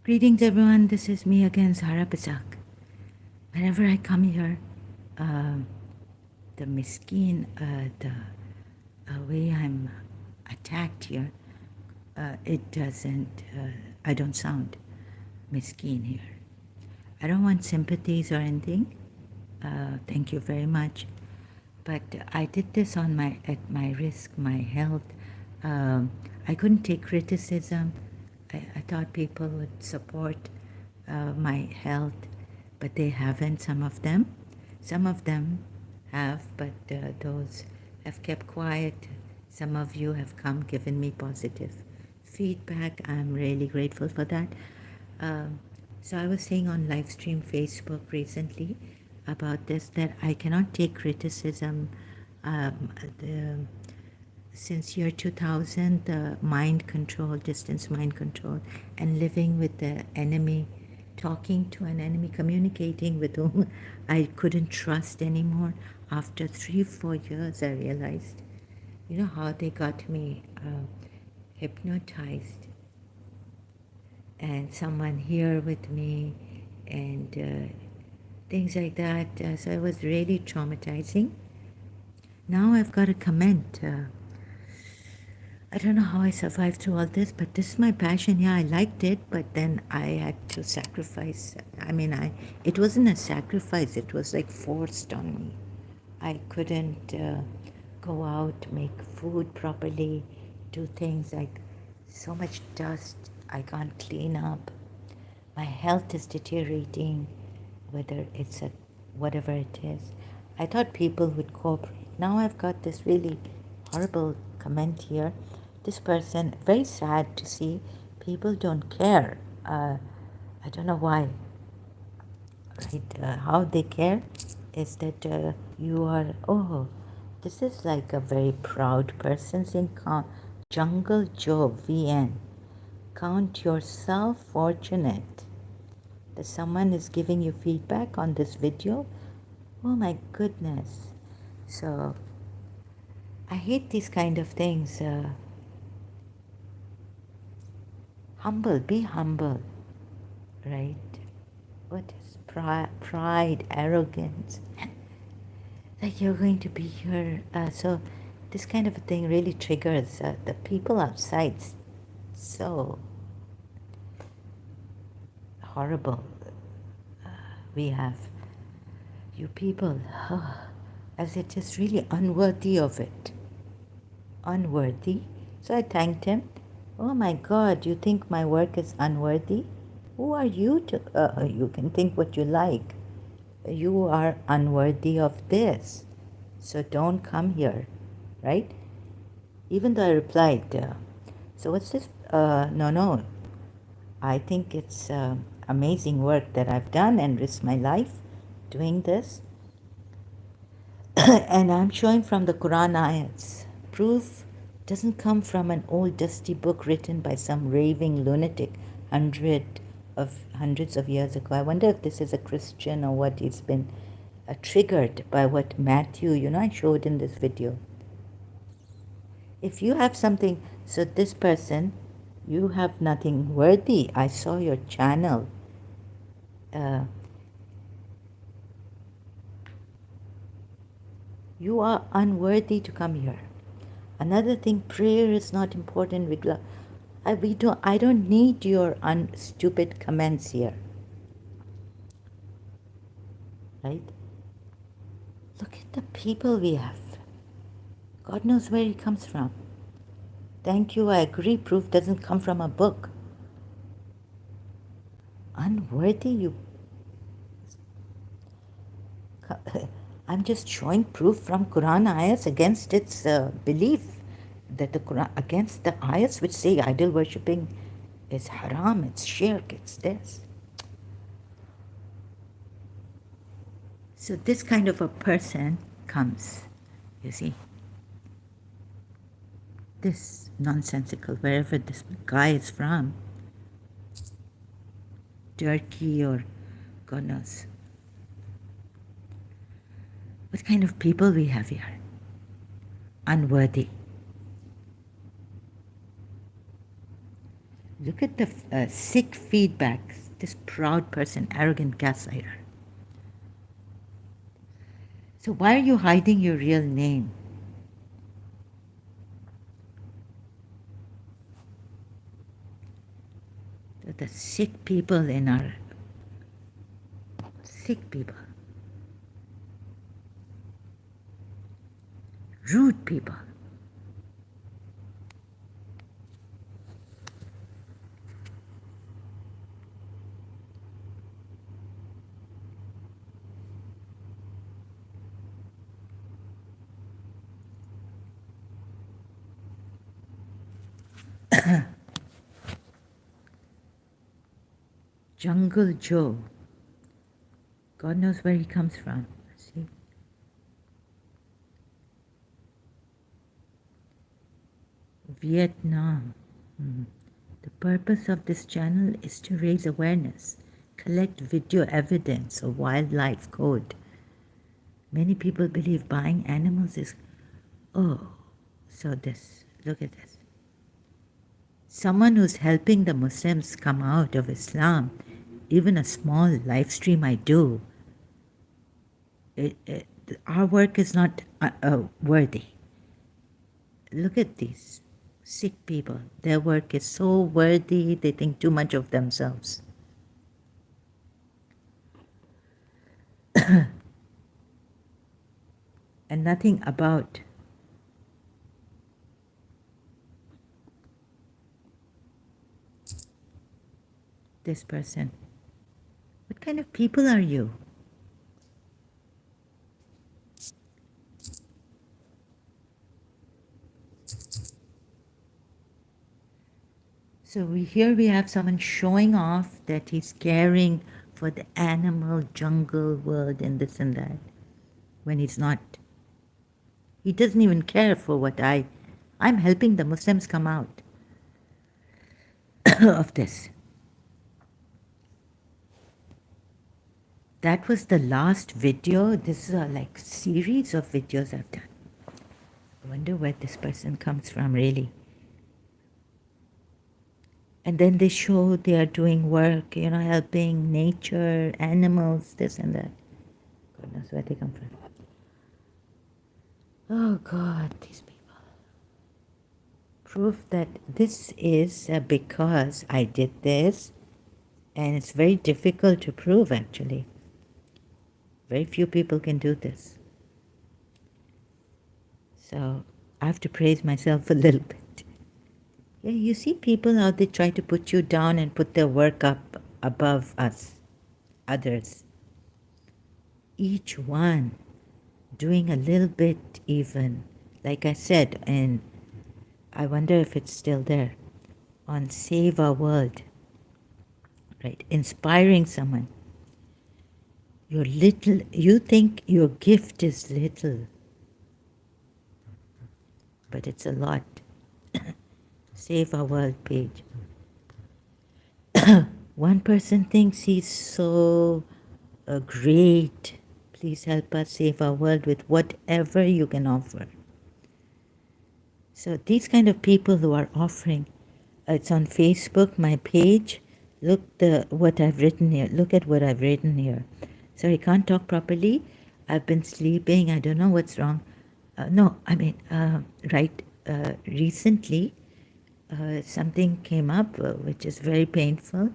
Greetings everyone, this is me again, Zahra Pisak. Whenever I come here, the miskeen, the way I'm attacked here, it doesn't, I don't sound miskeen here. I don't want sympathies or anything. Thank you very much. But I did this at my risk, my health. I couldn't take criticism. I thought people would support my health, but they haven't, some of them. Some of them have, but those have kept quiet. Some of you have come, given me positive feedback. I'm really grateful for that. So I was saying on live stream Facebook recently about this, that I cannot take criticism. The, since year 2000, the mind control, distance mind control, and living with the enemy, talking to an enemy, communicating with whom I couldn't trust anymore. After 3-4 years, I realized, you know how they got me hypnotized, and someone here with me, and things like that. So it was really traumatizing. Now I've got a comment. I don't know how I survived through all this, but this is my passion. Yeah, I liked it, but then I had to sacrifice. I mean, it wasn't a sacrifice, it was like forced on me. I couldn't go out, make food properly, do things like so much dust I can't clean up. My health is deteriorating, whether it's a whatever it is. I thought people would cooperate. Now I've got this really horrible comment here. This person, very sad to see, people don't care. I don't know why. Right? How they care is that you are, oh, this is like a very proud person saying, Jungle Joe, VN. Count yourself fortunate that someone is giving you feedback on this video. Oh my goodness. So I hate these kind of things. Humble, be humble, right? What is pride, arrogance? Like you're going to be here. So this kind of a thing really triggers the people outside. So horrible. We have you people, as it is really unworthy of it. Unworthy. So I thanked him. Oh my God, you think my work is unworthy? Who are you to, you can think what you like. You are unworthy of this. So don't come here, right? Even though I replied, so what's this? No. I think it's amazing work that I've done and risked my life doing this. And I'm showing from the Quran ayats. Proof doesn't come from an old dusty book written by some raving lunatic hundreds of years ago. I wonder if this is a Christian or what. He's been triggered by what Matthew, I showed in this video. If you have something, so this person, you have nothing worthy. I saw your channel. You are unworthy to come here. Another thing, prayer is not important. I don't need your stupid comments here. Right? Look at the people we have. God knows where he comes from. Thank you, I agree. Proof doesn't come from a book. Unworthy, you. I'm just showing proof from Quran ayahs against its belief that the Quran, against the ayahs which say idol worshipping is haram, it's shirk, it's this. So this kind of a person comes, you see. This nonsensical, wherever this guy is from, Turkey or God knows. What kind of people we have here? Unworthy. Look at the sick feedback. This proud person, arrogant gaslighter. So why are you hiding your real name? The sick people in our sick people, rude people. Jungle Joe. God knows where he comes from. See? Vietnam. The purpose of this channel is to raise awareness, collect video evidence of wildlife code. Many people believe buying animals is, so this, look at this. Someone who's helping the Muslims come out of Islam, even a small live stream I do, our work is not worthy. Look at these sick people. Their work is so worthy, they think too much of themselves. And nothing about this person. What kind of people are you? So here we have someone showing off that he's caring for the animal jungle world and this and that, when he's not. He doesn't even care for what I'm helping the Muslims come out of this. That was the last video. This is a like series of videos I've done. I wonder where this person comes from really. And then they show they are doing work, helping nature, animals, this and that. God knows where they come from. Oh God, these people. Proof that this is because I did this, and it's very difficult to prove actually. Very few people can do this. So I have to praise myself a little bit. Yeah, you see people how they try to put you down and put their work up above us, others. Each one doing a little bit even. Like I said, and I wonder if it's still there, on Save Our World, right? Inspiring someone. You think your gift is little, but it's a lot. Save Our World page. One person thinks he's so great. Please help us save our world with whatever you can offer. So these kind of people who are offering, it's on Facebook, my page. Look what I've written here. Look at what I've written here. Sorry, I can't talk properly. I've been sleeping. I don't know what's wrong. Recently, something came up which is very painful.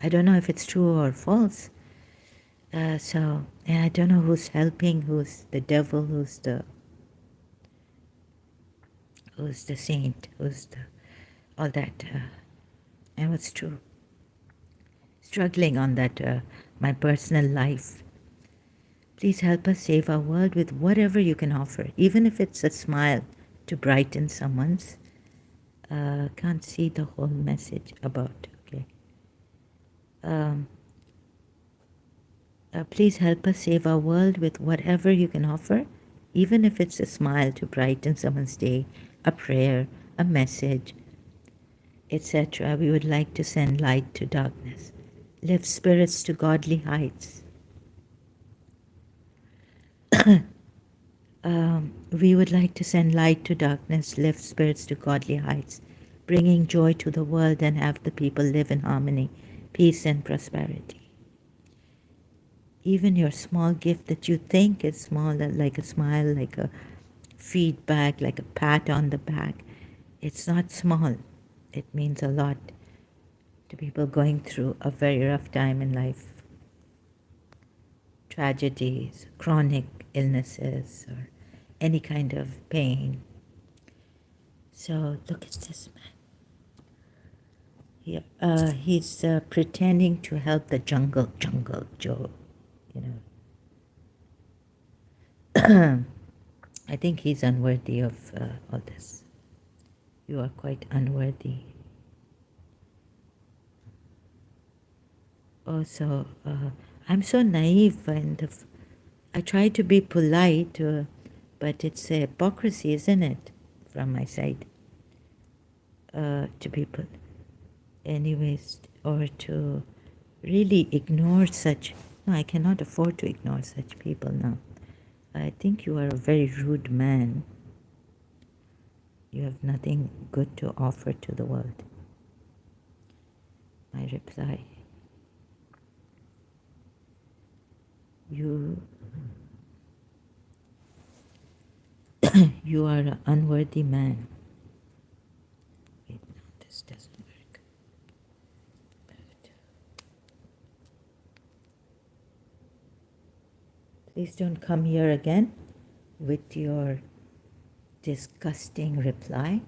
I don't know if it's true or false. So I don't know who's helping, who's the devil, who's the saint, all that. And what's true. Struggling on that, my personal life. Please help us save our world with whatever you can offer, even if it's a smile to brighten someone's. Can't see the whole message about, okay. Please help us save our world with whatever you can offer, even if it's a smile to brighten someone's day, a prayer, a message, etc. We would like to send light to darkness, lift spirits to godly heights. We would like to send light to darkness, lift spirits to godly heights bringing joy to the world and have the people live in harmony, peace, and prosperity. Even your small gift that you think is small, like a smile, like a feedback, like a pat on the back, it's not small. It means a lot to people going through a very rough time in life. Tragedies, chronic illnesses, or any kind of pain. So look at this man. He's pretending to help the jungle Joe, you know. I think he's unworthy of all this. You are quite unworthy. Also, I'm so naive, and I try to be polite, but it's a hypocrisy, isn't it, from my side, to be anyways, or to really ignore such. No, I cannot afford to ignore such people now. I think you are a very rude man. You have nothing good to offer to the world. My reply. You are an unworthy man. Wait, no, this doesn't work. Please don't come here again with your disgusting reply.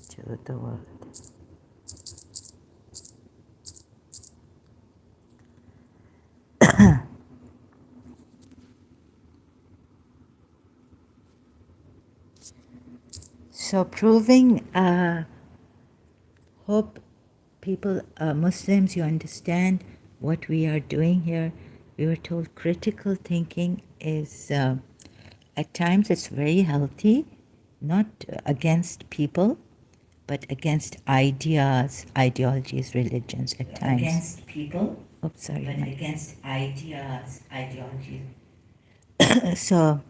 To the world. So proving, hope people, Muslims, you understand what we are doing here. We were told critical thinking is, at times it's very healthy, not against people, but against ideas, ideologies, religions at times. Against people, oops, sorry, but against ideas, ideologies. So,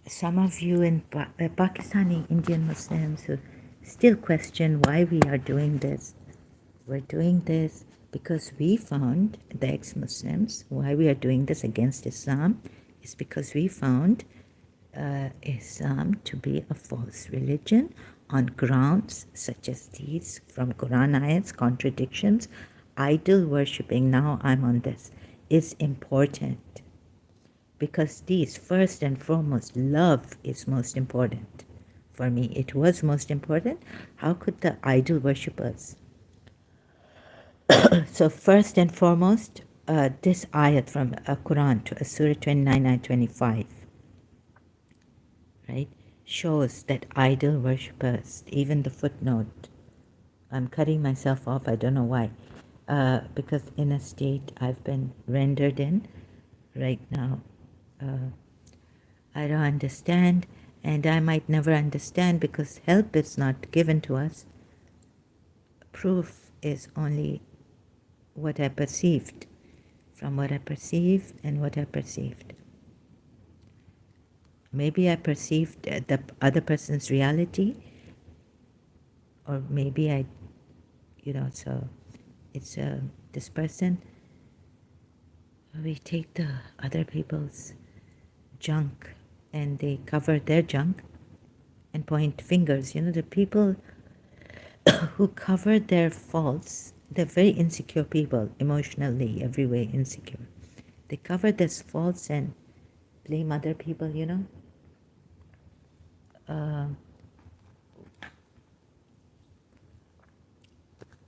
some of you in Pakistani Indian Muslims who still question why we are doing this. We're doing this because we found, the ex-Muslims, why we are doing this against Islam is because we found Islam to be a false religion on grounds such as these, from Quran ayats, contradictions, idol worshipping, now I'm on this, is important. Because these, first and foremost, love is most important. For me, it was most important. How could the idol worshippers? So first and foremost, this ayat from Quran, Surah 29 and 25, right, shows that idol worshippers, even the footnote, I'm cutting myself off, I don't know why, because in a state I've been rendered in right now, I don't understand, and I might never understand because help is not given to us. Proof is only what I perceived, from what I perceived and what I perceived. Maybe I perceived the other person's reality, or maybe I, so it's this person, we take the other people's junk and they cover their junk and point fingers. The people who cover their faults, they're very insecure people, emotionally, every way insecure. They cover their faults and blame other people,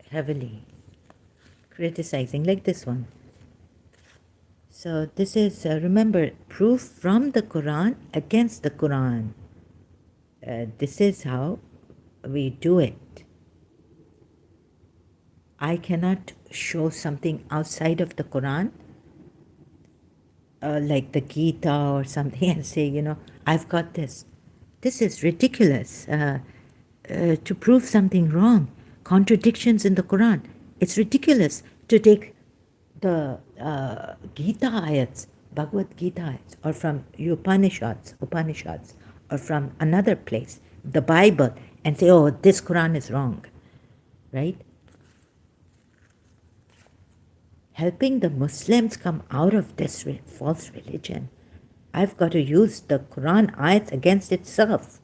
heavily. criticizing, like this one. So this is, remember, proof from the Quran against the Quran. This is how we do it. I cannot show something outside of the Quran, like the Gita or something, and say, I've got this. This is ridiculous. To prove something wrong, contradictions in the Quran. It's ridiculous to take the Gita ayats, Bhagavad Gita ayats, or from Upanishads, or from another place, the Bible, and say, oh, this Quran is wrong, right? Helping the Muslims come out of this false religion, I've got to use the Quran ayats against itself.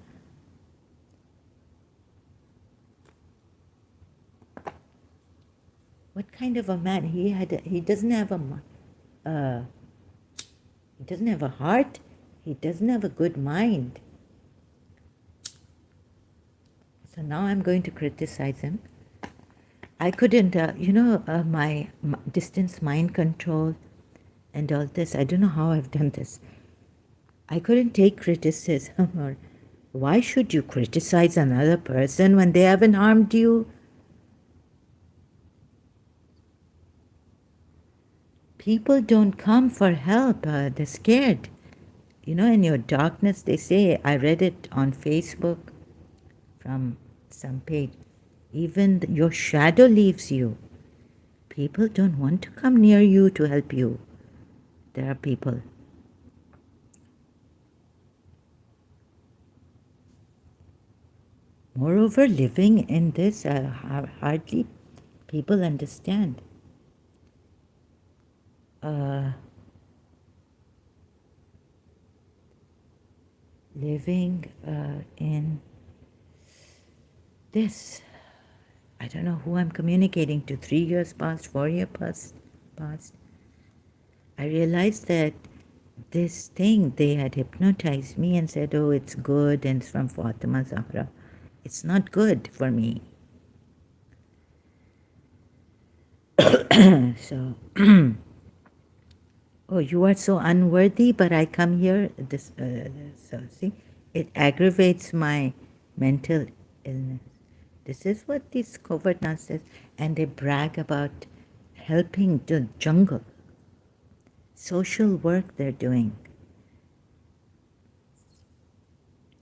What kind of a man? He doesn't have he doesn't have a heart. He doesn't have a good mind. So now I'm going to criticize him. I couldn't, my distance mind control and all this. I don't know how I've done this. I couldn't take criticism. Or why should you criticize another person when they haven't harmed you? People don't come for help. They're scared. In your darkness, they say, I read it on Facebook from some page, even your shadow leaves you. People don't want to come near you to help you. There are people. Moreover, living in this, hardly people understand. Living in this, I don't know who I'm communicating to. 3 years past, 4 years past. I realized that this thing, they had hypnotized me and said, oh, it's good and it's from Fatima Zahra. It's not good for me. So, oh, you are so unworthy, but I come here. So see, it aggravates my mental illness. This is what these covert says, and they brag about helping the jungle. Social work they're doing.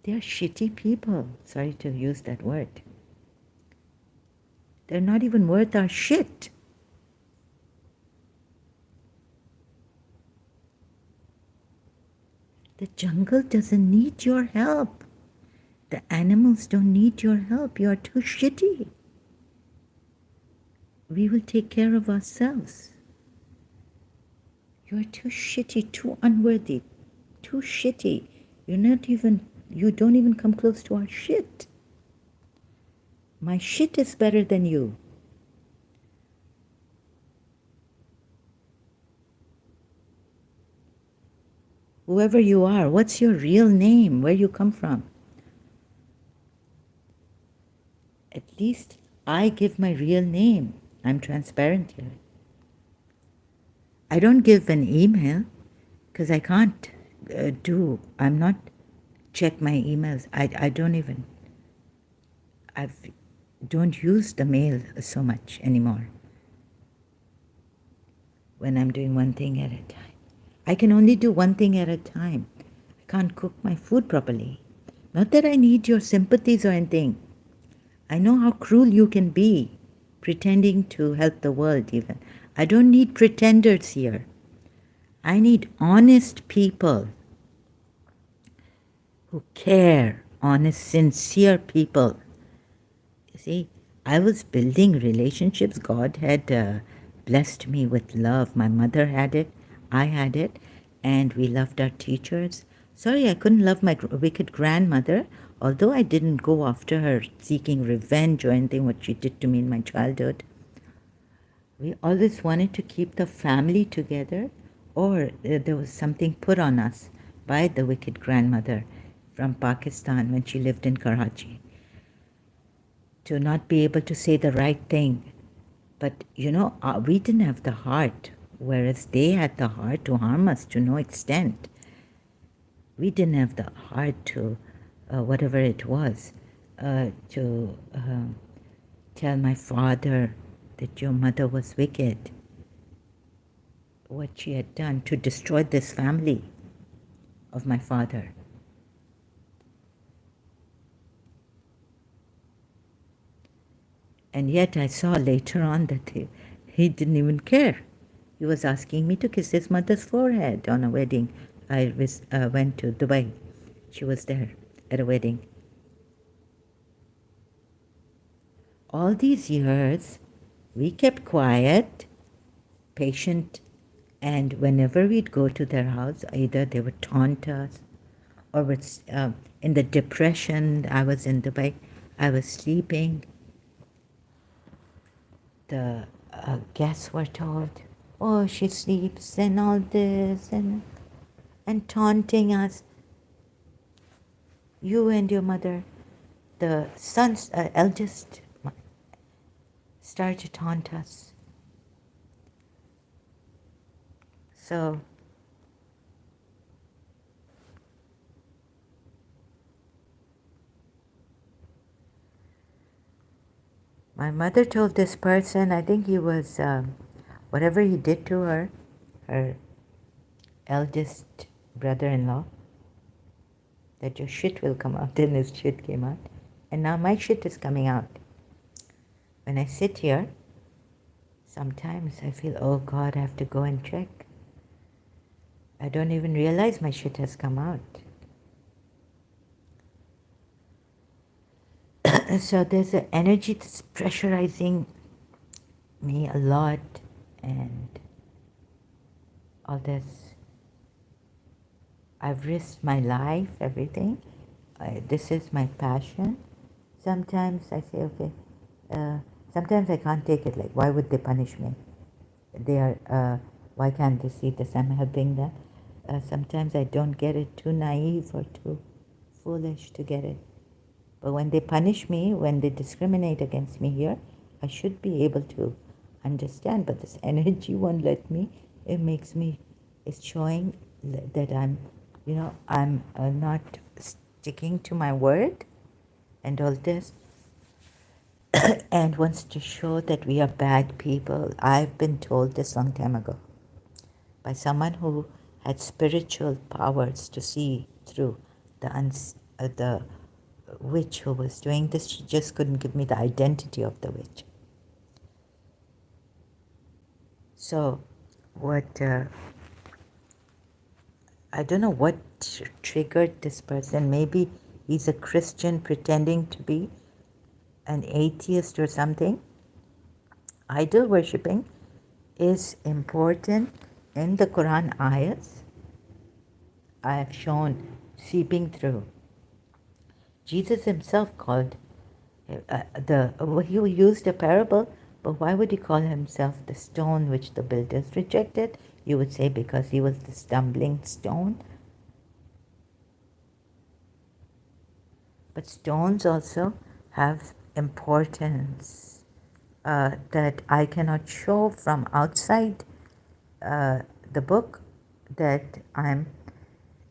They're shitty people. Sorry to use that word. They're not even worth our shit. The jungle doesn't need your help. The animals don't need your help. You are too shitty. We will take care of ourselves. You are too shitty, too unworthy, too shitty. You don't even come close to our shit. My shit is better than you. Whoever you are, what's your real name? Where you come from? At least I give my real name. I'm transparent here. I don't give an email because I can't I'm not check my emails. I don't use the mail so much anymore when I'm doing one thing at a time. I can only do one thing at a time. I can't cook my food properly. Not that I need your sympathies or anything. I know how cruel you can be, pretending to help the world even. I don't need pretenders here. I need honest people who care, honest, sincere people. You see, I was building relationships. God had blessed me with love. My mother had it. I had it. And we loved our teachers. Sorry, I couldn't love my wicked grandmother, although I didn't go after her seeking revenge or anything what she did to me in my childhood. We always wanted to keep the family together, or there was something put on us by the wicked grandmother from Pakistan when she lived in Karachi, to not be able to say the right thing But we didn't have the heart, whereas they had the heart to harm us to no extent. We didn't have the heart to, whatever it was, to tell my father that your mother was wicked, what she had done to destroy this family of my father. And yet I saw later on that he didn't even care. He was asking me to kiss his mother's forehead on a wedding. I went to Dubai. She was there at a wedding. All these years, we kept quiet, patient, and whenever we'd go to their house, either they would taunt us, or in the depression, I was in Dubai, I was sleeping. The guests were told, oh, she sleeps and all this, and taunting us. You and your mother, the son's eldest, started to taunt us. So my mother told this person, I think he was, whatever he did to her eldest brother-in-law, that your shit will come out. Then his shit came out. And now my shit is coming out. When I sit here, sometimes I feel, oh God, I have to go and check. I don't even realize my shit has come out. So there's an energy that's pressurizing me a lot, and all this. I've risked my life, everything. This is my passion. Sometimes I say, okay, sometimes I can't take it. Like, why would they punish me? Why can't they see this? I'm helping them. Sometimes I don't get it, too naive or too foolish to get it. But when they punish me, when they discriminate against me here, I should be able to understand. But this energy won't let me. It makes me, it's showing that I'm not sticking to my word and all this. And wants to show that we are bad people. I've been told this long time ago by someone who had spiritual powers to see through the witch who was doing this. She just couldn't give me the identity of the witch. So what, I don't know what triggered this person. Maybe he's a Christian pretending to be an atheist or something. Idol worshipping is important in the Quran ayats. I have shown seeping through. Jesus himself called he used a parable, but why would he call himself the stone which the builders rejected? You would say because he was the stumbling stone. But stones also have importance that I cannot show from outside the book, that I'm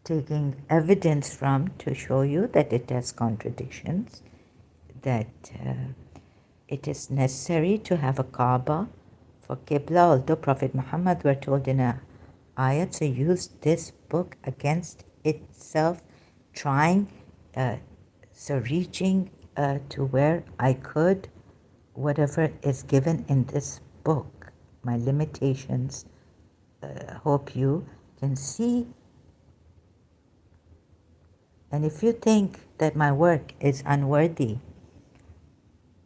taking evidence from to show you that it has contradictions, that it is necessary to have a Kaaba for Qibla, although Prophet Muhammad, we're told in a ayat, to use this book against itself, trying, reaching to where I could, whatever is given in this book, my limitations, hope you can see. And if you think that my work is unworthy,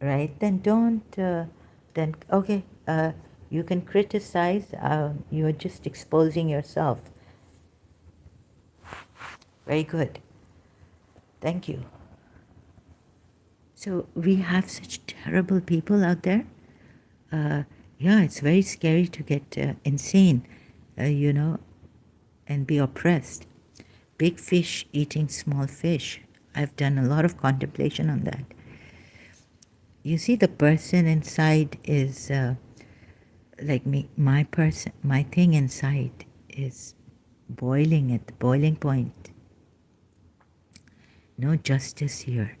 right, then don't, okay, you can criticize, you're just exposing yourself. Very good. Thank you. So we have such terrible people out there. Yeah, it's very scary to get insane, and be oppressed. Big fish eating small fish. I've done a lot of contemplation on that. You see, the person inside is like me, my thing inside is boiling at the boiling point. No justice here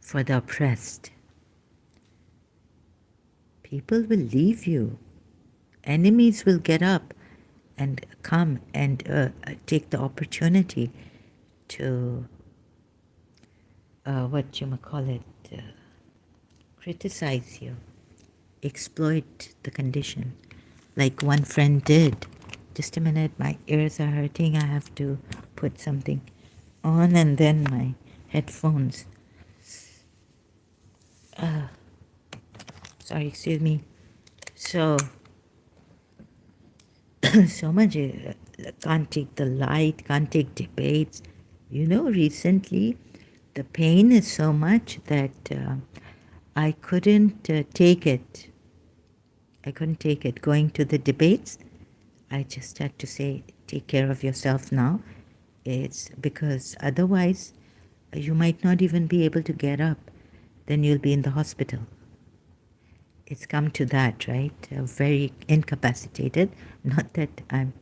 for the oppressed. People will leave you. Enemies will get up and come and take the opportunity to what you might call it, criticize you, exploit the condition, like one friend did. Just a minute, my ears are hurting. I have to put something on, and then my headphones. Sorry, excuse me. So, so much can't take the light, can't take debates. You know, recently the pain is so much that I couldn't take it. I couldn't take it. Going to the debates, I just had to say, take care of yourself now. It's because otherwise you might not even be able to get up. Then you'll be in the hospital. It's come to that, right? Very incapacitated. Not that I'm.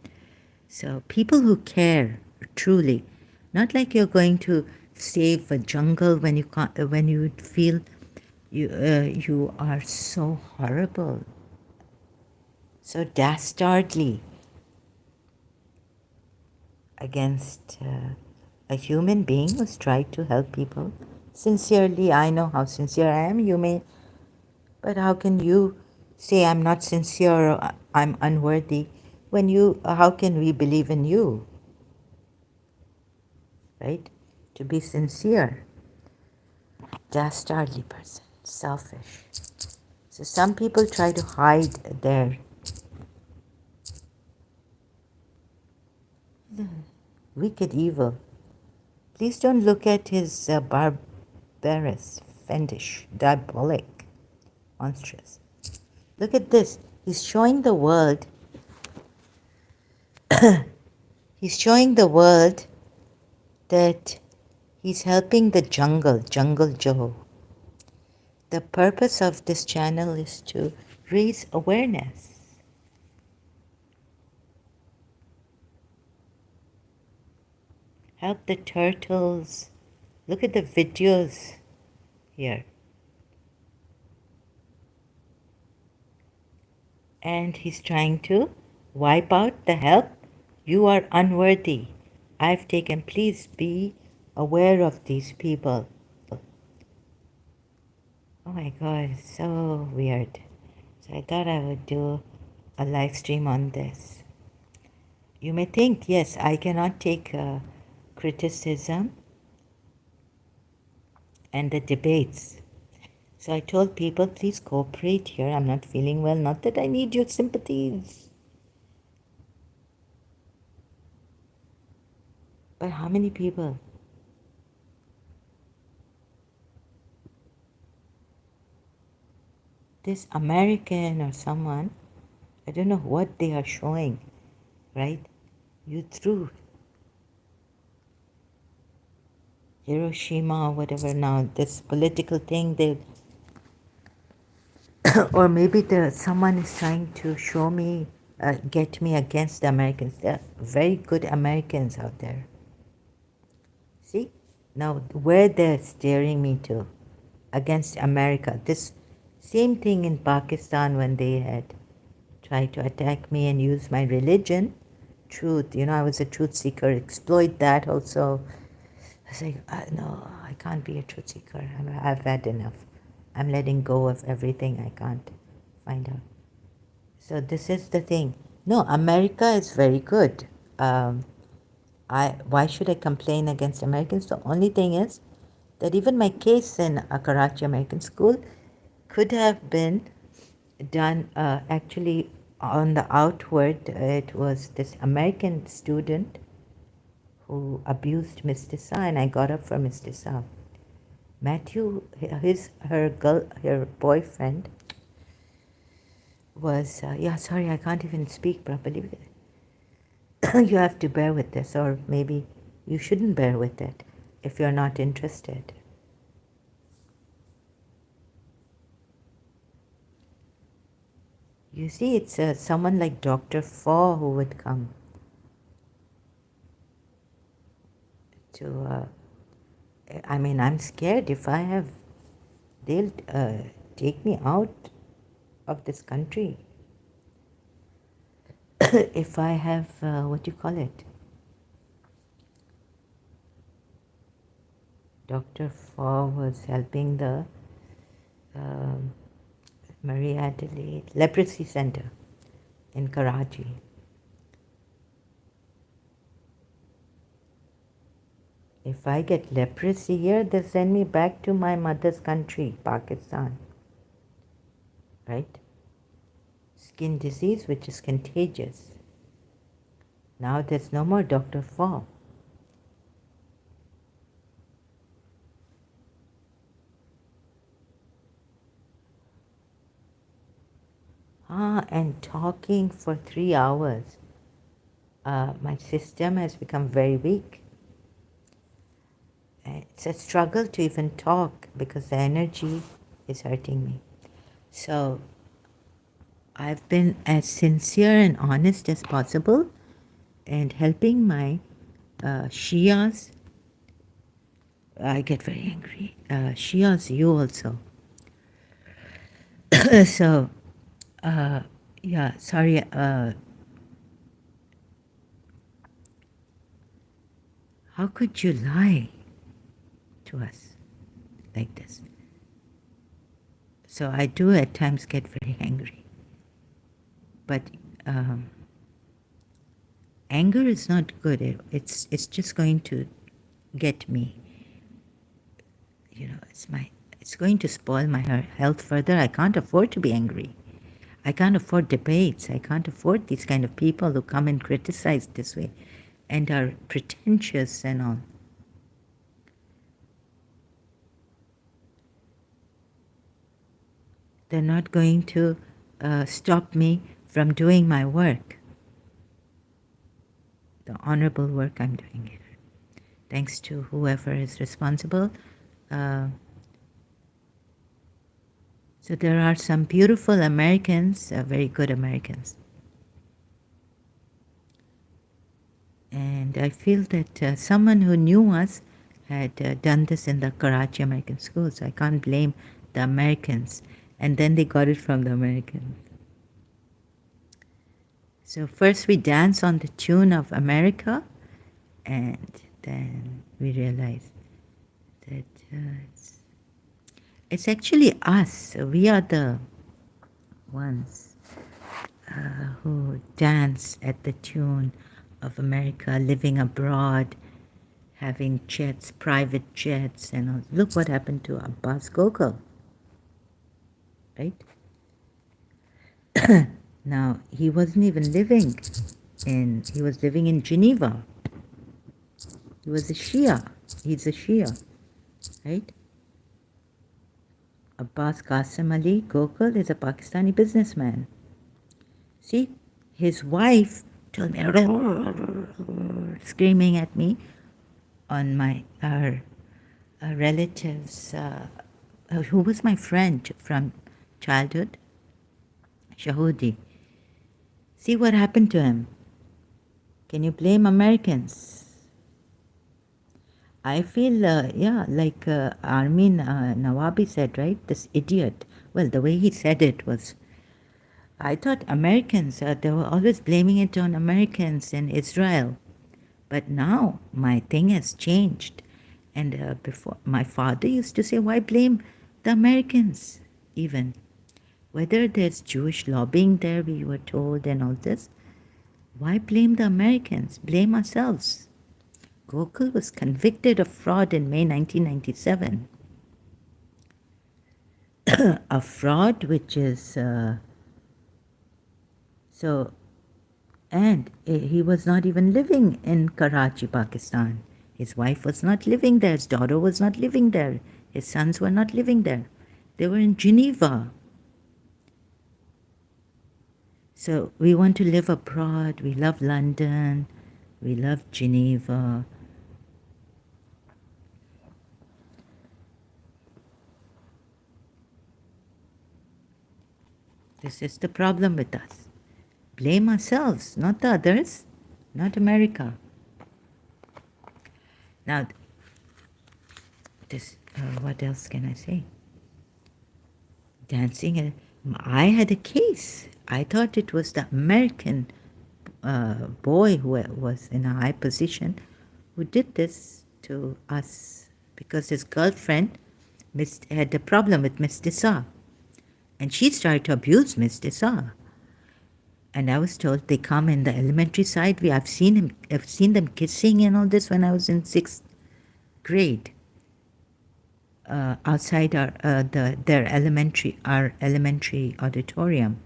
So people who care truly, not like you're going to save a jungle when you can't, when you feel you are so horrible, so dastardly against a human being who's tried to help people sincerely. I know how sincere I am. You may, but how can you say I'm not sincere or I'm unworthy when you? How can we believe in you? Right? To be sincere, dastardly person, selfish. So some people try to hide their wicked evil. Please don't look at his barbarous, fiendish, diabolic, monstrous. Look at this. He's showing the world. He's showing the world that he's helping the jungle, Jungle Joe. The purpose of this channel is to raise awareness. Help the turtles. Look at the videos here. And he's trying to wipe out the help. You are unworthy. I've taken, please be aware of these people. Oh my God, it's so weird. So I thought I would do a live stream on this. You may think, yes, I cannot take criticism and the debates. So I told people, please cooperate here. I'm not feeling well. Not that I need your sympathies. But how many people? This American or someone, I don't know what they are showing, right? You threw Hiroshima or whatever now, this political thing, they or maybe someone is trying to show me, get me against the Americans. There are very good Americans out there. See? Now, where they're steering me to, against America. This same thing in Pakistan when they had tried to attack me and use my religion, truth. You know, I was a truth seeker, exploit that also. I was like, no, I can't be a truth seeker. I've had enough. I'm letting go of everything I can't find out. So this is the thing. No, America is very good. Why should I complain against Americans? The only thing is that even my case in a Karachi American school could have been done actually on the outward. It was this American student who abused Miss Tissa, and I got up for Miss Tissa. Matthew, her boyfriend was, sorry, I can't even speak properly. You have to bear with this, or maybe you shouldn't bear with it if you're not interested. You see, it's someone like Dr. Faw who would come to, I mean, I'm scared if I have, they'll take me out of this country. If I have, what do you call it? Dr. Faw was helping the um, Marie Adelaide Leprosy Center in Karachi. If I get leprosy here, they'll send me back to my mother's country, Pakistan. Right? Skin disease, which is contagious. Now there's no more Dr. Faw. And talking for 3 hours. My system has become very weak. It's a struggle to even talk because the energy is hurting me. So I've been as sincere and honest as possible and helping my Shias. I get very angry. Shias, you also. So, yeah, sorry. How could you lie to us like this? So I do at times get very angry. But anger is not good. It's just going to get me. You know, it's going to spoil my health further. I can't afford to be angry. I can't afford debates. I can't afford these kind of people who come and criticize this way and are pretentious and all. They're not going to stop me from doing my work, the honorable work I'm doing here. Thanks to whoever is responsible. So there are some beautiful Americans, very good Americans. And I feel that someone who knew us had done this in the Karachi American school, so I can't blame the Americans. And then they got it from the Americans. So first we dance on the tune of America, and then we realize that it's actually us. We are the ones who dance at the tune of America, living abroad, having jets, private jets, and all. Look what happened to Abbas Gokul, right? Now, he wasn't even living he was living in Geneva. He was a Shia. He's a Shia, right? Abbas Qasim Ali Gokul is a Pakistani businessman. See, his wife told me, screaming at me on our relatives, who was my friend from childhood, Shahudi. See what happened to him. Can you blame Americans? I feel, like Armin Nawabi said, right? This idiot. Well, the way he said it was, I thought Americans, they were always blaming it on Americans and Israel. But now my thing has changed. And before, my father used to say, why blame the Americans even? Whether there's Jewish lobbying there, we were told, and all this, why blame the Americans? Blame ourselves. Gokul was convicted of fraud in May 1997. A fraud which is, and he was not even living in Karachi, Pakistan. His wife was not living there. His daughter was not living there. His sons were not living there. They were in Geneva. So we want to live abroad. We love London. We love Geneva. This is the problem with us. Blame ourselves, not the others, not America. Now, what else can I say? Dancing, I had a case. I thought it was the American boy who was in a high position who did this to us because his girlfriend had a problem with Miss Dessa. And she started to abuse Miss Dessa. And I was told they come in the elementary side. I've seen them kissing and all this when I was in 6th grade. Outside our elementary auditorium.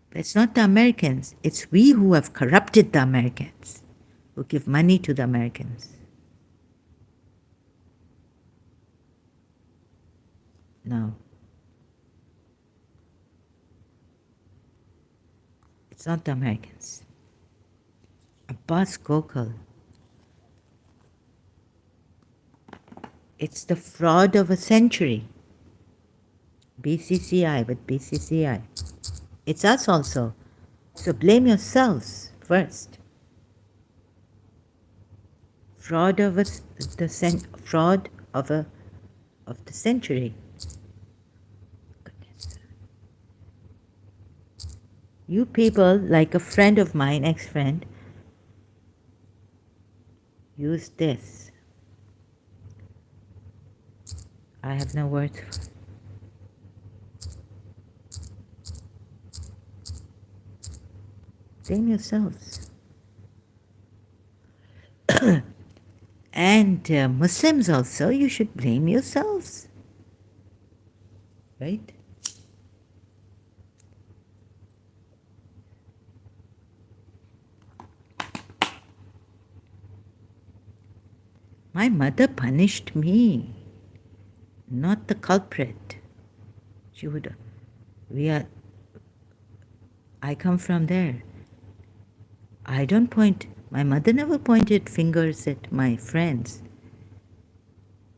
But it's not the Americans. It's we who have corrupted the Americans, who give money to the Americans. No. It's not the Americans. Abbas Gokul. It's the fraud of a century. BCCI with BCCI. It's us also. So blame yourselves first. Fraud of the century. Goodness. You people, like a friend of mine, ex-friend, use this. I have no words. Blame yourselves. And Muslims also, you should blame yourselves. Right? My mother punished me, not the culprit. I come from there. I don't point, my mother never pointed fingers at my friends.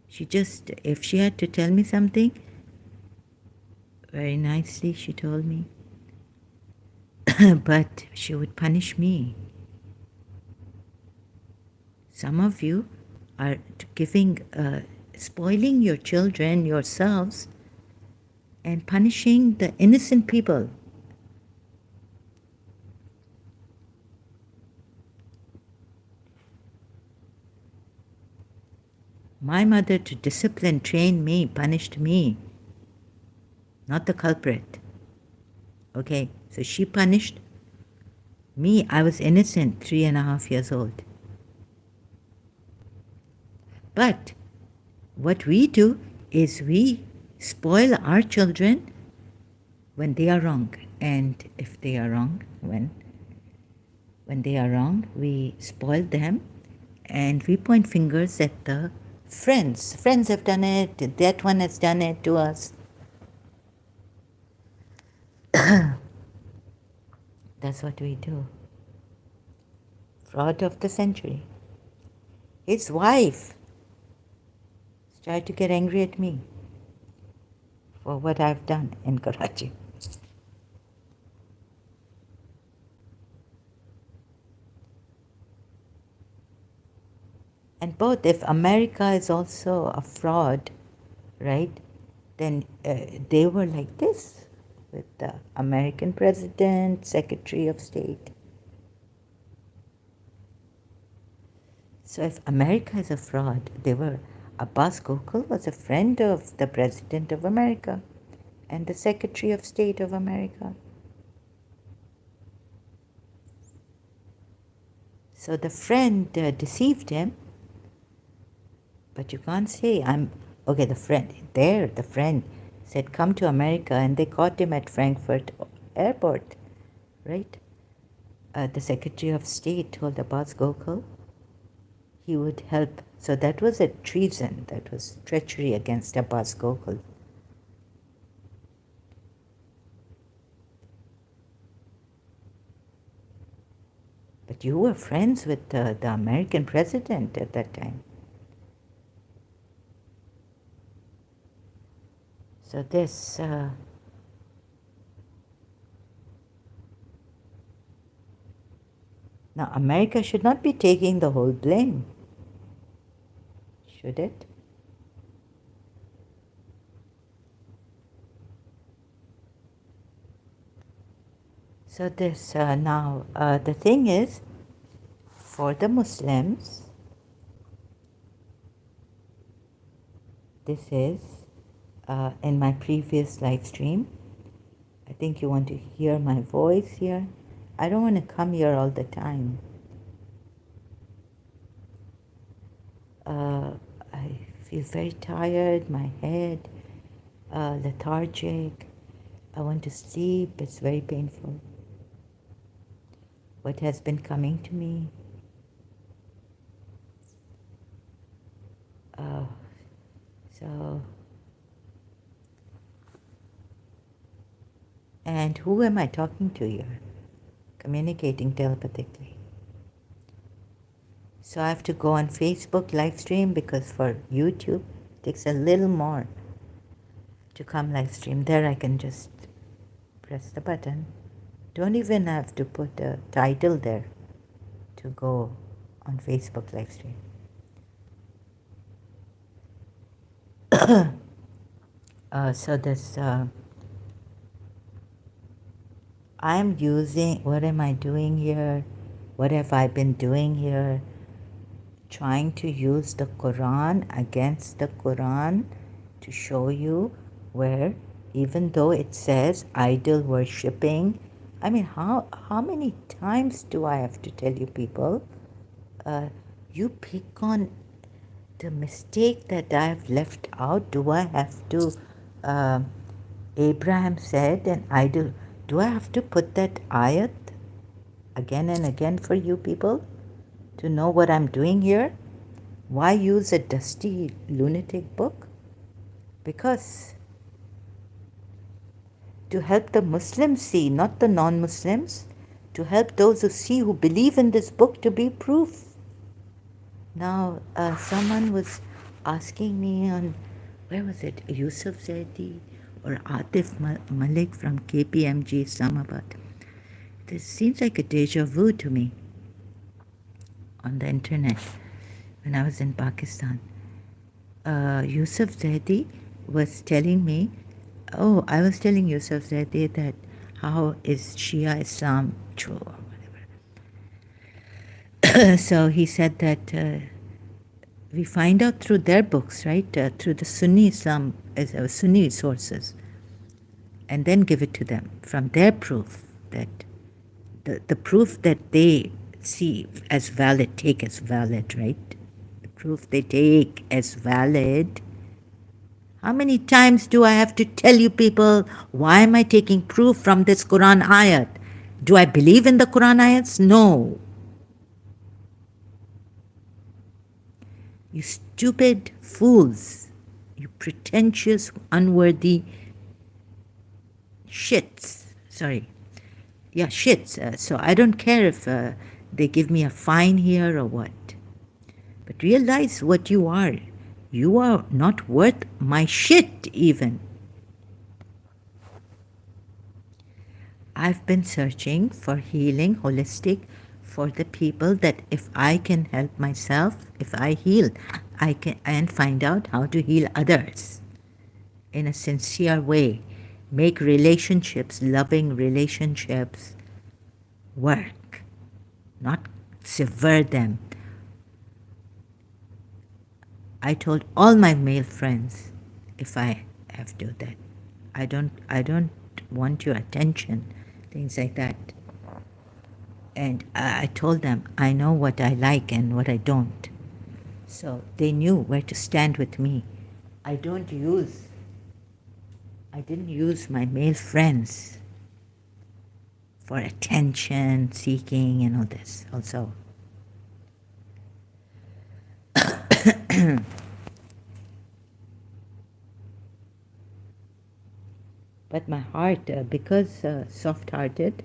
She just, if she had to tell me something, very nicely she told me, but she would punish me. Some of you are spoiling your children, yourselves, and punishing the innocent people. My mother, to discipline, train me, punished me, not the culprit. Okay, so she punished me. I was innocent, 3.5 years old. But what we do is we spoil our children when they are wrong. And if they are wrong, when they are wrong, we spoil them and we point fingers at the friends. Friends have done it, that one has done it to us. That's what we do. Fraud of the century. His wife tried to get angry at me for what I've done in Karachi. And both, if America is also a fraud, right, then they were like this with the American president, Secretary of State. So if America is a fraud, Abbas Gokul was a friend of the President of America and the Secretary of State of America. So the friend deceived him, but you can't say, the friend said, come to America, and they caught him at Frankfurt airport, right? The Secretary of State told Abbas Gokul he would help. So that was a treason, that was treachery against Abbas Gokul. But you were friends with the American president at that time. So this, Now, America should not be taking the whole blame, should it? So this now, the thing is, for the Muslims, this is in my previous live stream. I think you want to hear my voice here. I don't want to come here all the time. I feel very tired, my head lethargic. I want to sleep. It's very painful. What has been coming to me. So, and who am I talking to here? Communicating telepathically. So I have to go on Facebook live stream because for YouTube it takes a little more to come live stream. There I can just press the button. Don't even have to put a title there to go on Facebook live stream. So this, I'm using, what am I doing here? What have I been doing here? Trying to use the Quran against the Quran to show you where, even though it says idol worshipping, I mean, how many times do I have to tell you people? You pick on the mistake that I've left out. Do I have to, Abraham said, an idol, do I have to put that ayat again and again for you people to know what I'm doing here? Why use a dusty lunatic book? Because to help the Muslims see, not the non-Muslims, to help those who see, who believe in this book to be proof. Now, someone was asking me on, where was it, Yusuf Zaidi or Atif Malik from KPMG Islamabad. This seems like a deja vu to me on the internet when I was in Pakistan. Yusuf Zaidi was telling me, I was telling Yusuf Zaidi that how is Shia Islam true or whatever. So he said that we find out through their books, right? Through the Sunni Islam, Sunni sources, and then give it to them from their proof, that the proof that they see as valid, take as valid, right? The proof they take as valid. How many times do I have to tell you people, why am I taking proof from this Quran ayat? Do I believe in the Quran ayats? No. You stupid fools, you pretentious, unworthy shits. Sorry. Yeah, shits. So I don't care if they give me a fine here or what. But realize what you are. You are not worth my shit even. I've been searching for healing, holistic, for the people that if I can help myself, if I heal, I can and find out how to heal others in a sincere way. Make relationships, loving relationships, work, not sever them. I told all my male friends, if I have to, that I don't want your attention, things like that. And I told them I know what I like and what I don't. So they knew where to stand with me. I didn't use my male friends for attention seeking and all this also. But my heart, because soft-hearted,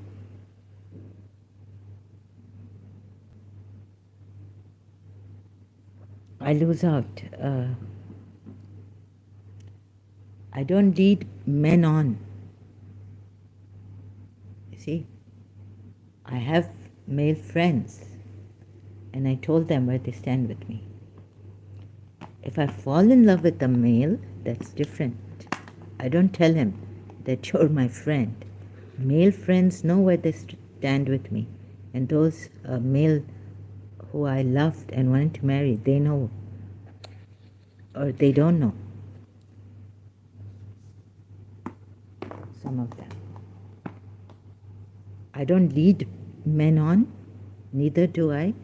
I lose out. I don't lead men on. You see, I have male friends, and I told them where they stand with me. If I fall in love with a male, that's different. I don't tell him that you're my friend. Male friends know where they stand with me, and those male who I loved and wanted to marry, they know, or they don't know. Some of them. I don't lead men on, neither do I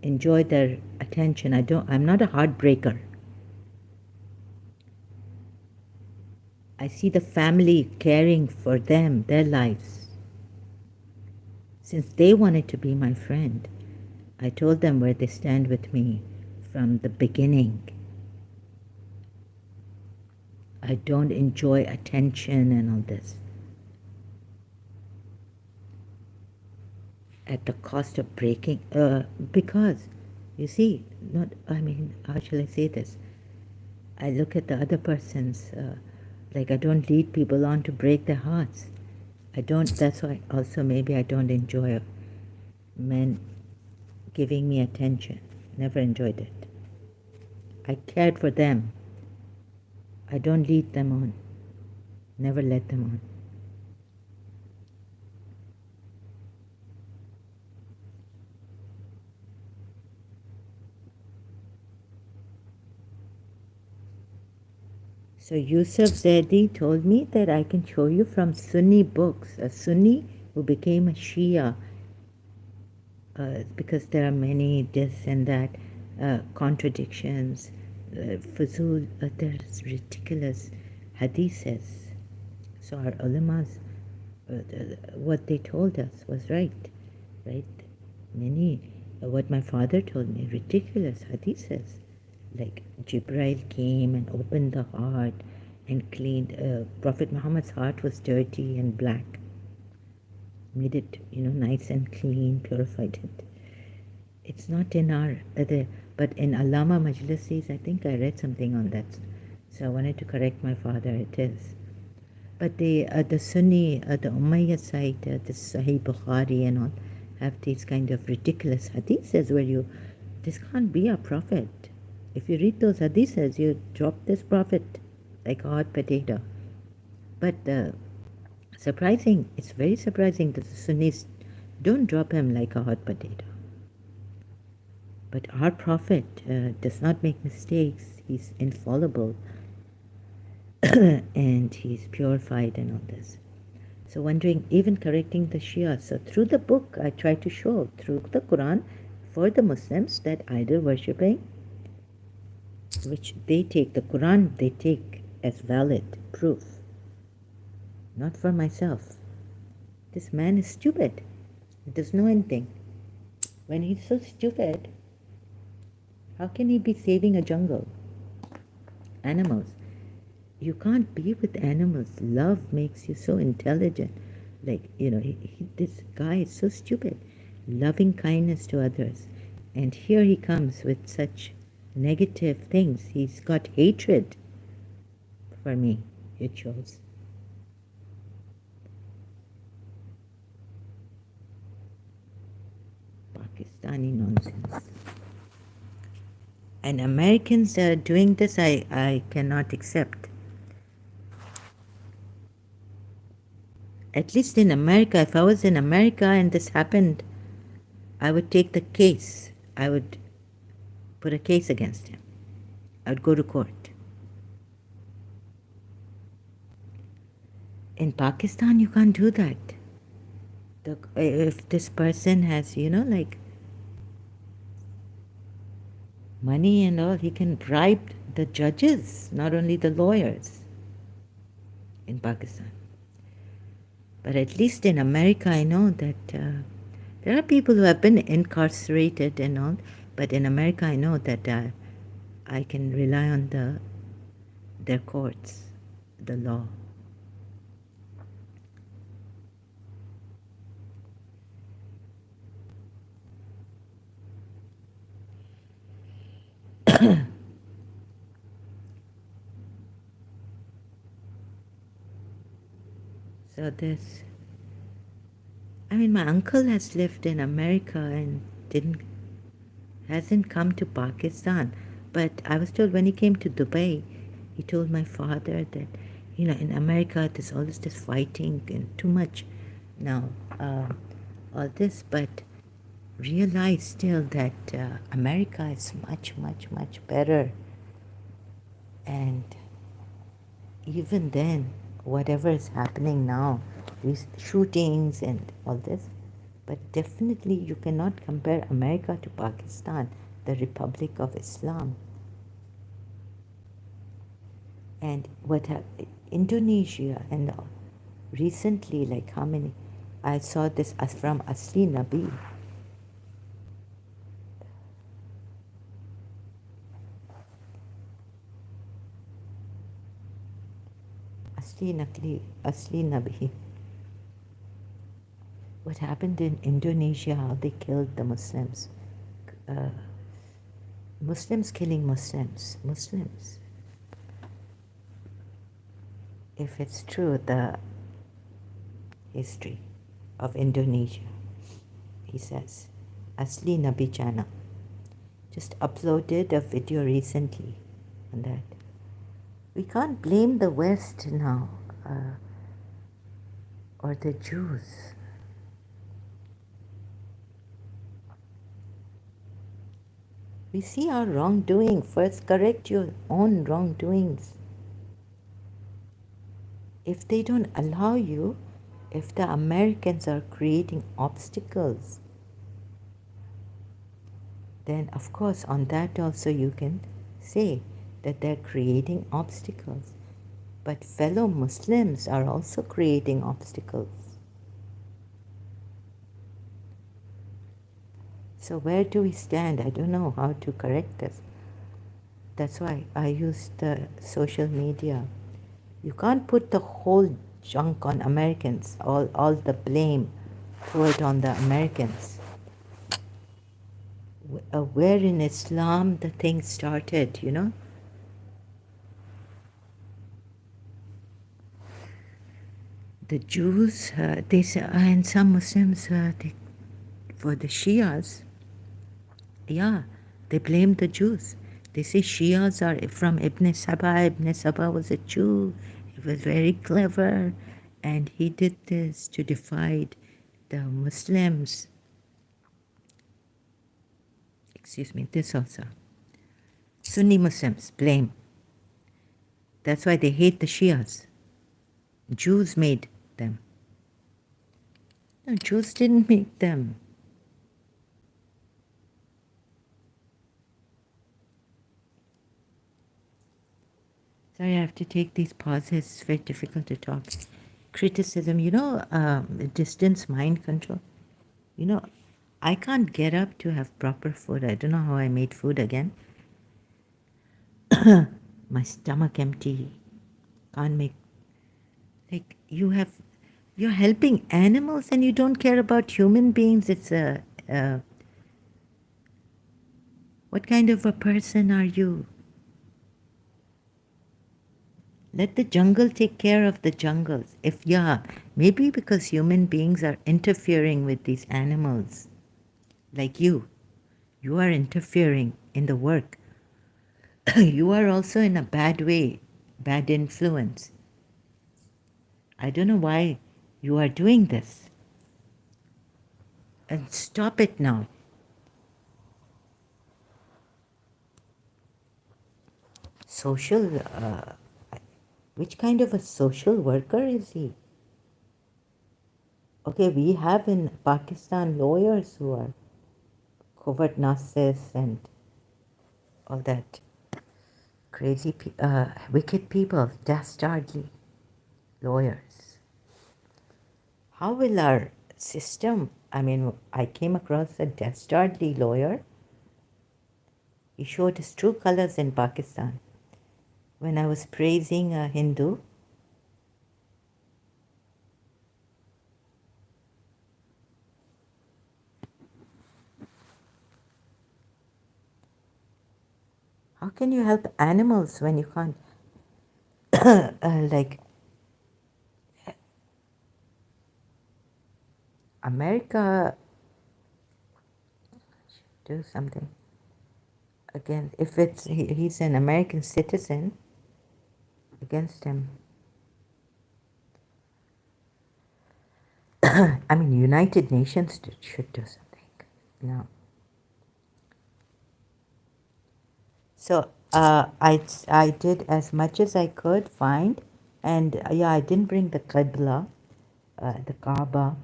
enjoy their attention. I'm not a heartbreaker. I see the family caring for them, their lives. Since they wanted to be my friend, I told them where they stand with me from the beginning. I don't enjoy attention and all this at the cost of breaking, because, you see, how shall I say this? I look at the other person's, like I don't lead people on to break their hearts. That's why also maybe I don't enjoy men giving me attention. Never enjoyed it. I cared for them. I don't lead them on. Never led them on. So Yusuf Zaidi told me that I can show you from Sunni books, a Sunni who became a Shia, because there are many this and that contradictions, fuzul, there's ridiculous hadiths. So our ulamas, what they told us was right? Many, what my father told me, ridiculous hadiths. Like Jibrail came and opened the heart and cleaned. Prophet Muhammad's heart was dirty and black. Made it, nice and clean, purified it. It's not in our, but in Allama Majlisi's, I think I read something on that. So I wanted to correct my father, it is. But the Sunni, the Umayyad side, the Sahih Bukhari and all, have these kind of ridiculous hadiths where this can't be a prophet. If you read those hadiths, you drop this prophet like a hot potato. But it's very surprising that the Sunnis don't drop him like a hot potato. But our prophet does not make mistakes. He's infallible and he's purified and all this. So wondering, even correcting the Shia. So through the book, I try to show, through the Quran, for the Muslims, that idol worshipping, which they take, the Quran they take as valid proof. Not for myself. This man is stupid. He doesn't know anything. When he's so stupid, how can he be saving a jungle? Animals. You can't be with animals. Love makes you so intelligent. Like, this guy is so stupid. Loving kindness to others. And here he comes with such negative things. He's got hatred for me, it shows. Pakistani nonsense. And Americans are doing this, I cannot accept. At least in America, if I was in America and this happened, I would take the case. I would put a case against him. I would go to court. In Pakistan, you can't do that. If this person has, like money and all, he can bribe the judges, not only the lawyers in Pakistan. But at least in America, I know that there are people who have been incarcerated and all, but in America, I know that I can rely on their courts, the law. So this, I mean, my uncle has lived in America and didn't hasn't come to Pakistan. But I was told when he came to Dubai, he told my father that, in America there's always this fighting and too much now, all this, but realize still that America is much, much, much better. And even then, whatever is happening now, these shootings and all this, but definitely you cannot compare America to Pakistan, the Republic of Islam. And Indonesia, and recently, like how many, I saw this from Asli Nabi. Asli Nabi. What happened in Indonesia, how they killed the Muslims. Muslims killing Muslims. If it's true, the history of Indonesia, he says. Asli Nabi channel. Just uploaded a video recently on that. We can't blame the West now, or the Jews. We see our wrongdoing. First, correct your own wrongdoings. If they don't allow you, if the Americans are creating obstacles, then of course on that also you can say that they're creating obstacles. But fellow Muslims are also creating obstacles. So where do we stand? I don't know how to correct this. That's why I use the social media. You can't put the whole junk on Americans, all the blame, throw it on the Americans. Where in Islam the thing started, The Jews, they say, and some Muslims, for the Shias, yeah, they blame the Jews. They say Shias are from Ibn Saba. Ibn Saba was a Jew. He was very clever, and he did this to divide the Muslims. Excuse me, this also. Sunni Muslims blame. That's why they hate the Shias. Jews made them. No, Jews didn't make them. Sorry, I have to take these pauses. It's very difficult to talk. Criticism, distance mind control. I can't get up to have proper food. I don't know how I made food again. My stomach empty. Can't make. Like, you're helping animals and you don't care about human beings. It's what kind of a person are you? Let the jungle take care of the jungles. Maybe because human beings are interfering with these animals. Like you are interfering in the work. You are also in a bad way, bad influence. I don't know why you are doing this. And stop it now. Social, which kind of a social worker is he? Okay, we have in Pakistan lawyers who are covert narcissists and all that crazy, wicked people, dastardly lawyers. How will our system, I came across a dastardly lawyer. He showed his true colors in Pakistan. When I was praising a Hindu, how can you help animals when you can't, like, America should do something against, if he's an American citizen, against him. I mean, United Nations should do something. No. So I did as much as I could find, and yeah, I didn't bring the Qibla, the Kaaba,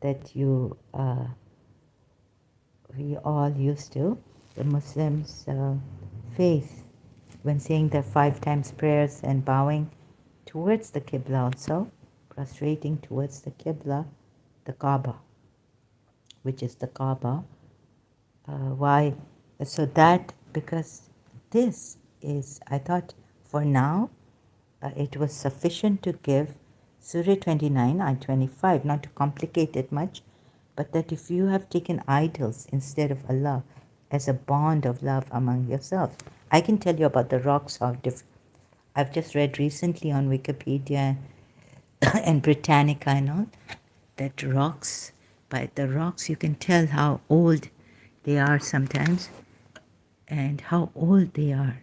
that we all used to, the Muslims face when saying their 5 times prayers and bowing towards the Qibla also, prostrating towards the Qibla, the Kaaba, which is the Kaaba. Why? So that, because this is, I thought for now, it was sufficient to give Surah 29, Ayah 25, not to complicate it much, but that if you have taken idols instead of Allah as a bond of love among yourselves, I can tell you about the rocks, how different. I've just read recently on Wikipedia and Britannica and all, that rocks, by the rocks you can tell how old they are sometimes and how old they are.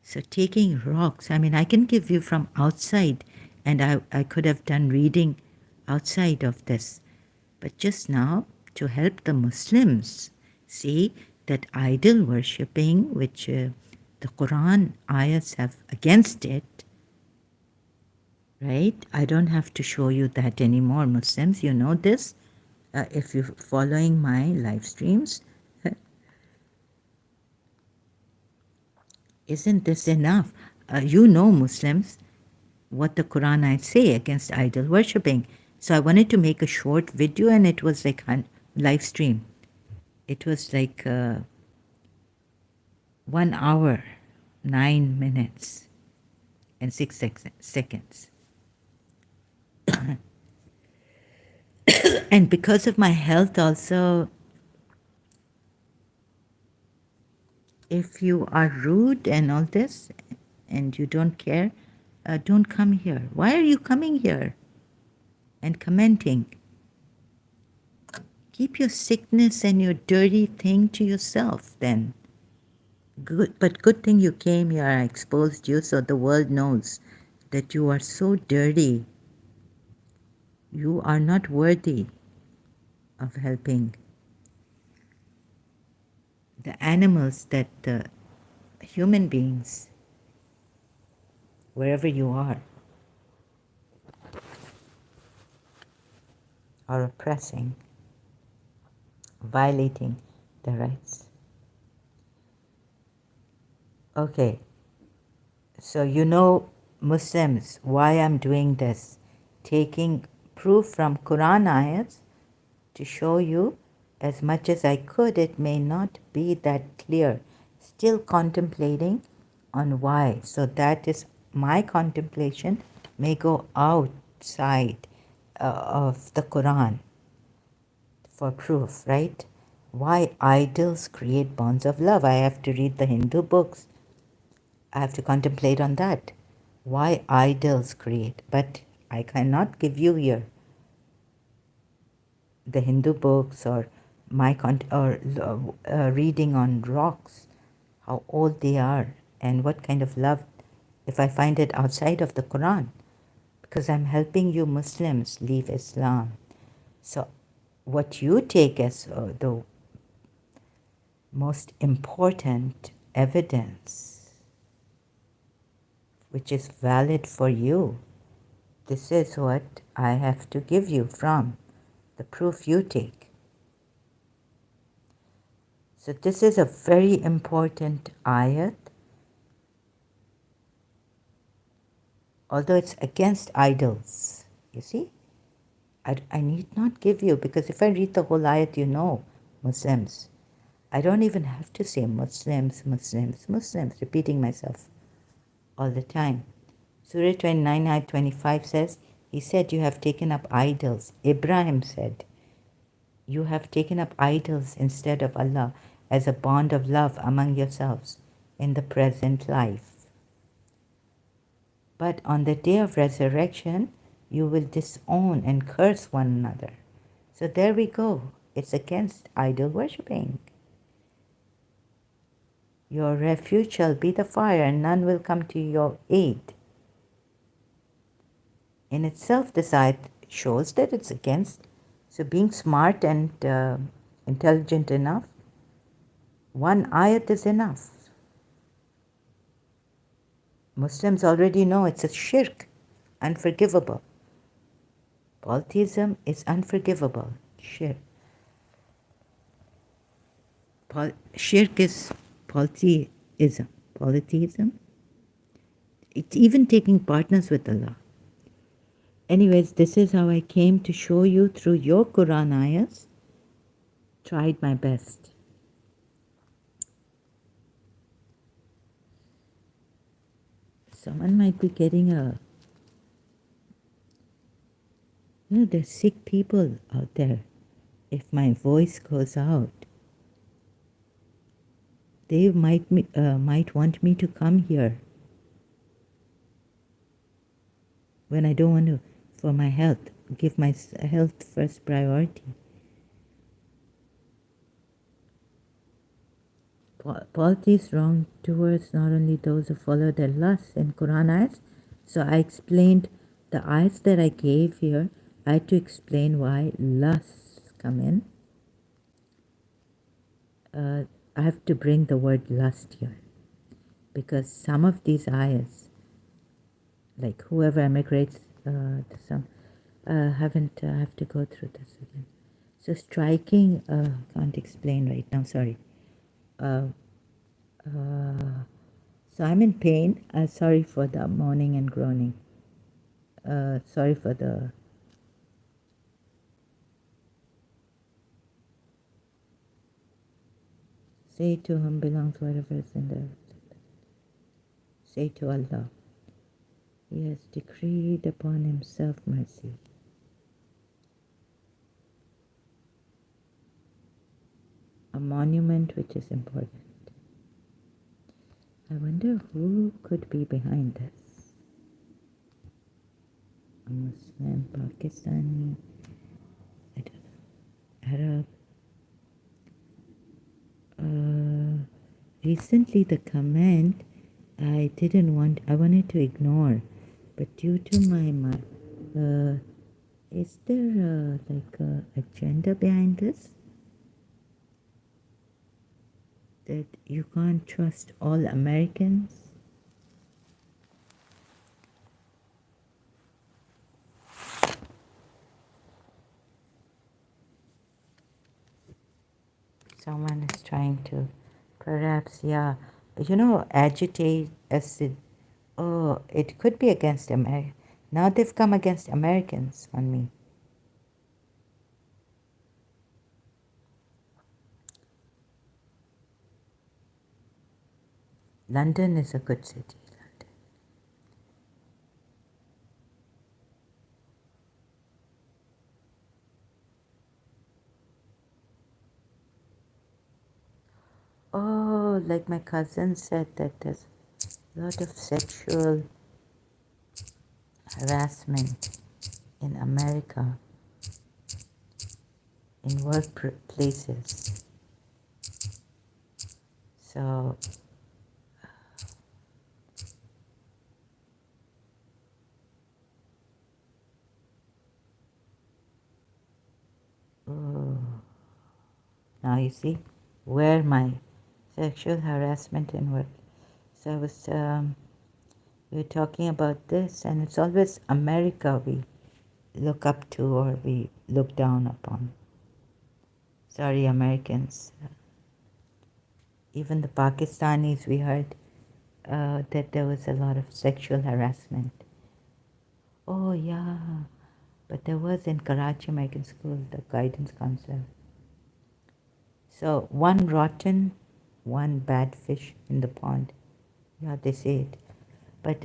So taking rocks, I mean, I can give you from outside, and I could have done reading outside of this. But just now, to help the Muslims see that idol worshipping, which the Quran ayahs have against it, right? I don't have to show you that anymore, Muslims. You know this. If you're following my live streams, isn't this enough? You know, Muslims, what the Quran I say against idol worshipping. So I wanted to make a short video, and it was like a live stream. It was like 1 hour, 9 minutes, and 6 seconds. And because of my health also, if you are rude and all this, and you don't care, don't come here. Why are you coming here and commenting? Keep your sickness and your dirty thing to yourself then. Good, but good thing you came here. I exposed you so the world knows that you are so dirty. You are not worthy of helping the animals, that the human beings, wherever you are oppressing, violating their rights. Okay, so you know, Muslims, why I'm doing this, taking proof from Quran ayats to show you as much as I could. It may not be that clear, still contemplating on why. So that is my contemplation, may go outside of the Quran for proof, right? Why idols create bonds of love. I have to read the Hindu books. I have to contemplate on that. Why idols create. But I cannot give you here the Hindu books or my reading on rocks, how old they are and what kind of love, if I find it outside of the Quran, because I'm helping you Muslims leave Islam. So what you take as the most important evidence, which is valid for you, this is what I have to give you from the proof you take. So this is a very important ayat, although it's against idols. You see, I need not give you, because if I read the whole ayat, you know, Muslims, I don't even have to say Muslims, Muslims, Muslims, repeating myself all the time. Surah 29, ayat 25 says, he said, you have taken up idols. Ibrahim said, you have taken up idols instead of Allah as a bond of love among yourselves in the present life. But on the day of resurrection, you will disown and curse one another. So there we go. It's against idol worshipping. Your refuge shall be the fire, and none will come to your aid. In itself, this ayat shows that it's against. So being smart and intelligent enough, one ayat is enough. Muslims already know it's a shirk, unforgivable. Polytheism is unforgivable. Shirk. Shirk is polytheism. Polytheism. It's even taking partners with Allah. Anyways, this is how I came to show you through your Quran ayahs. Tried my best. Someone might be getting there's sick people out there. If my voice goes out, they might want me to come here when I don't want to, for my health, give my health first priority. Polytheists wrong towards not only those who follow their lusts in Quran ayats. So I explained the ayats that I gave here. I had to explain why lusts come in. I have to bring the word lust here because some of these ayats, like whoever emigrates to some, have to go through this again. So striking, can't explain right now, sorry. So I'm in pain. Sorry for the moaning and groaning. Sorry for the... Say to whom belongs whatever is in there. Say to Allah, He has decreed upon Himself mercy. A monument which is important. I wonder who could be behind this. A Muslim, Pakistani, I don't know, Arab. Recently the comment I wanted to ignore, but due to my is there like a agenda behind this? That you can't trust all Americans? Someone is trying to perhaps, agitate as it could be against America. Now they've come against Americans on me. London is a good city. Oh, like my cousin said that there's a lot of sexual harassment in America, in workplaces. So, now you see where my sexual harassment in work. So I was, we were talking about this, and it's always America we look up to or we look down upon. Sorry, Americans. Even the Pakistanis, we heard that there was a lot of sexual harassment. Oh, yeah. But there was in Karachi American School, the guidance counselor. So one rotten, one bad fish in the pond. Yeah, they say it. But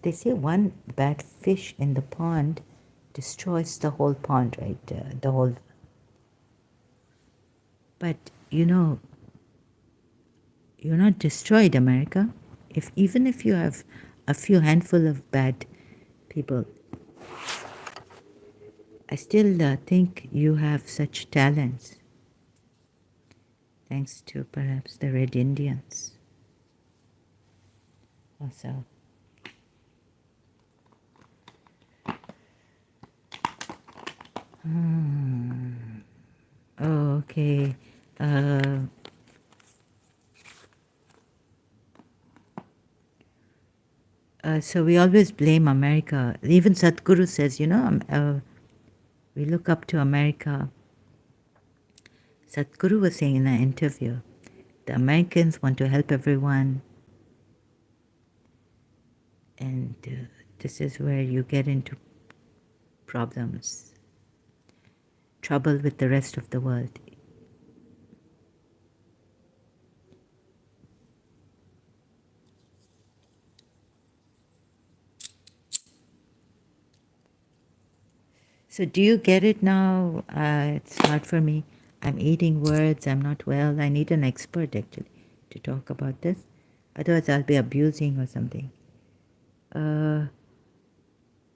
they say one bad fish in the pond destroys the whole pond, right? The whole. But, you're not destroyed, America. Even if you have a few handful of bad people, I still think you have such talents, thanks to perhaps the Red Indians also. Oh, okay. So we always blame America. Even Sadhguru says, we look up to America. Sadhguru was saying in an interview, the Americans want to help everyone, and this is where you get into problems, trouble with the rest of the world. So do you get it now? It's hard for me. I'm eating words. I'm not well. I need an expert actually to talk about this. Otherwise, I'll be abusing or something.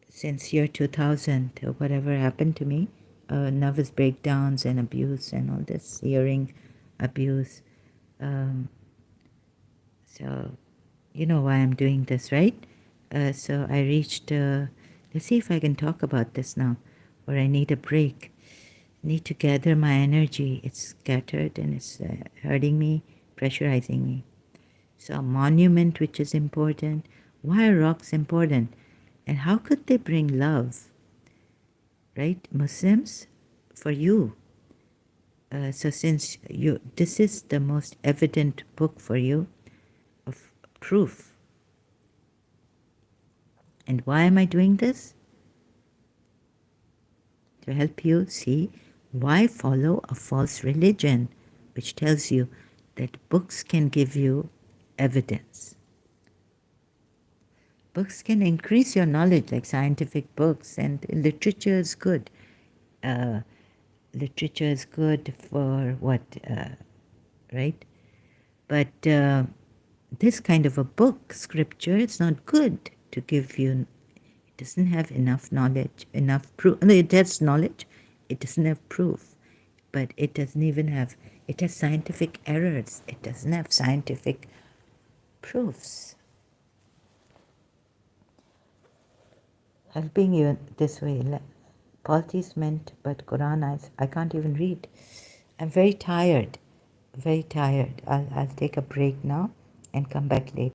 Since year 2000, or whatever happened to me, nervous breakdowns and abuse and all this, hearing abuse. So you know why I'm doing this, right? So I reached, let's see if I can talk about this now, or I need a break. I need to gather my energy. It's scattered and it's hurting me, pressurizing me. So a monument, which is important. Why are rocks important? And how could they bring love? Right? Muslims, for you. So since this is the most evident book for you of proof. And why am I doing this? To help you see why follow a false religion, which tells you that books can give you evidence. Books can increase your knowledge, like scientific books, and literature is good. Literature is good for what, right? But this kind of a book, scripture, it's not good to give you. It doesn't have enough knowledge, enough proof. No, it has knowledge. It doesn't have proof. But it doesn't even have, it has scientific errors. It doesn't have scientific proofs. Helping you this way, Paltis meant, but Quran, I can't even read. I'm very tired, very tired. I'll take a break now and come back later.